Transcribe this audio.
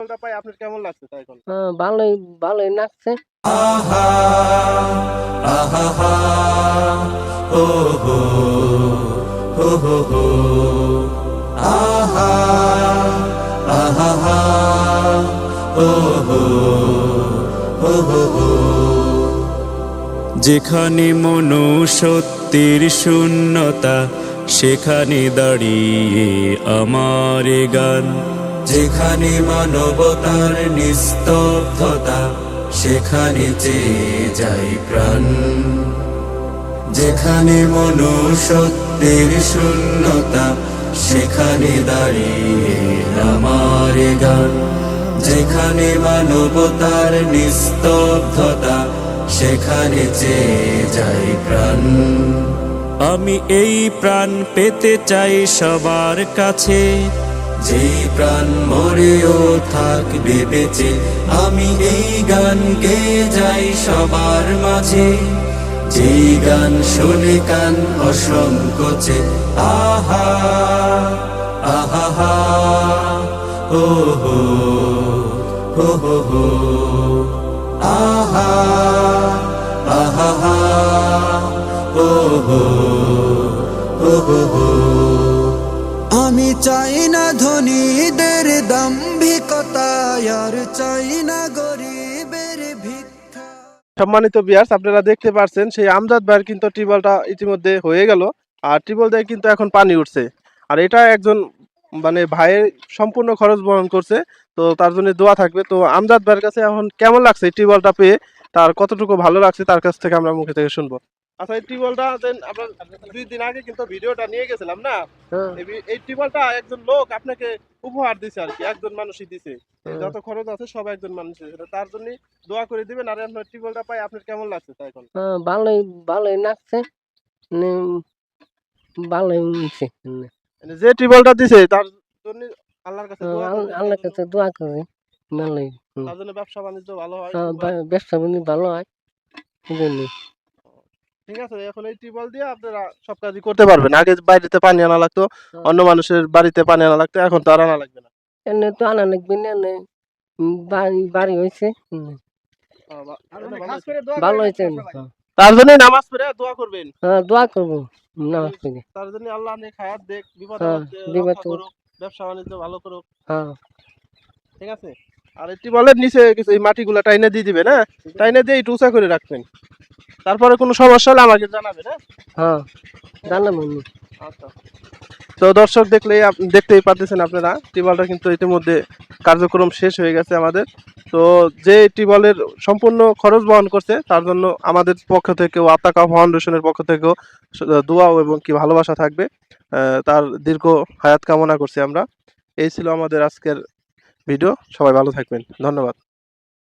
টিউবওয়েলটা পাই আপনার কেমন লাগছে তাই এখন? ভালোই ভালোই লাগছে। আহা আহা হা ও হো হো হো হো আহা আহা হা ও হো হো হো হো। যেখানে মনুষ্যত্বের শূন্যতা সেখানে দাঁড়িয়ে আমার গান, যেখানে মানবতার নিস্তব্ধতা সেখানে চেয়ে যাই প্রাণ, যেখানে মনুষ্যত্বের শূন্যতা সেখানে দাঁড়িয়ে আমার গান, যেখানে মানবতার নিস্তব্ধতা সেখানে চেয়ে যাই প্রাণ। আমি এই প্রাণ পেতে চাই সবার কাছে, যেই প্রাণ মরেও থাকবে বেঁচে। আমি এই গান গেয়ে যাই সবার মাঝে, যেই গান শুনে কান অসংকোচে। আহা আহা হা ও হো হো হো হো আহা আহা হা ও হো হো হো হো। আমি চাই না ধনীদের দাম্ভিকতা, আর চাই না গরিবের ভিক্ষা। সম্মানিত ভিউয়ার্স, আপনারা দেখতে পাচ্ছেন সেই আমজাদ ভাইয়ের কিন্তু টিউবওয়েলটা ইতিমধ্যে হয়ে গেল, আর টিউবওয়েল দিয়ে কিন্তু এখন পানি উঠছে। আর এটা একজন মানে ভাইয়ের সম্পূর্ণ খরচ বহন করছে, তো তার জন্য দোয়া থাকবে। তো আমজাদ ভাইয়ের কাছে এখন কেমন লাগছে এই টিউবওয়েলটা পেয়ে, তার কতটুকু ভালো লাগছে তার কাছ থেকে আমরা মুখে থেকে শুনবো। আচ্ছা, এই টিউবওয়েলটা আমরা 2 দিন আগে কিন্তু ভিডিওটা নিয়ে গেছিলাম না, এই টিউবওয়েলটা একজন লোক আপনাকে উপহার দিছে আর কি, একজন মানুষই দিছে। যত খরচ আছে সব একজন মানুষ দিছে, তার জন্য দোয়া করে দিবেন। আর আপনার টিউবওয়েলটা পাই আপনার কেমন লাগছে তাই এখন? ভালোই ভালোই লাগছে। ভালোই হয়েছে। যে টিউবওয়েলটা দিছে তার জন্য আল্লাহর কাছে দোয়া করবেন, আল্লাহর কাছে দোয়া করি ভালোই। তার জন্য ব্যবসা বাণিজ্য ভালো হয়। ব্যবসা বাণিজ্য ভালো হয়। ঠিক আছে, এখন এই টিউবওয়েল দিয়ে আপনারা সব কাজই করতে পারবেন। আগে বাড়িতে পানি আনা লাগতো, অন্য মানুষের বাড়িতে পানি আনা লাগতো, এখন তো আর আনা লাগবে না। এনে তো আনা লাগবে না, বাড়ি বাড়ি হয়েছে। ভালো হয়েছে। তার জন্য নামাজ পড়ে দোয়া করবেন। দোয়া করবো নামাজ পড়ে। তার জন্য আল্লাহ নেক হায়াত দেখ, বিপদ রক্ষা করুক, ব্যবসা বাণিজ্য ভালো করুক। ঠিক আছে। আর এই টিউবওয়েলের নিচে কিছু এই মাটিগুলো টাইনে দিয়ে দিবেন, হ্যাঁ, টাইনে দিয়ে একটু উঁচা করে রাখবেন। তারপরে কোনো সমস্যা হলে আমাকে জানাবেন। হ্যাঁ জানাবো। আচ্ছা। তো দর্শক দেখতেই পাচ্ছেন আপনারা, টিউবওয়েলটা কিন্তু ইতিমধ্যে কার্যক্রম শেষ হয়ে গেছে আমাদের। তো যে টিউবওয়েলের সম্পূর্ণ খরচ বহন করছে তার জন্য আমাদের পক্ষ থেকেও, আত্মাকা ফাউন্ডেশনের পক্ষ থেকেও দোয়া এবং কি ভালোবাসা থাকবে। তার দীর্ঘ হায়াত কামনা করছি আমরা। এই ছিল আমাদের আজকের ভিডিও। সবাই ভালো থাকবেন, ধন্যবাদ।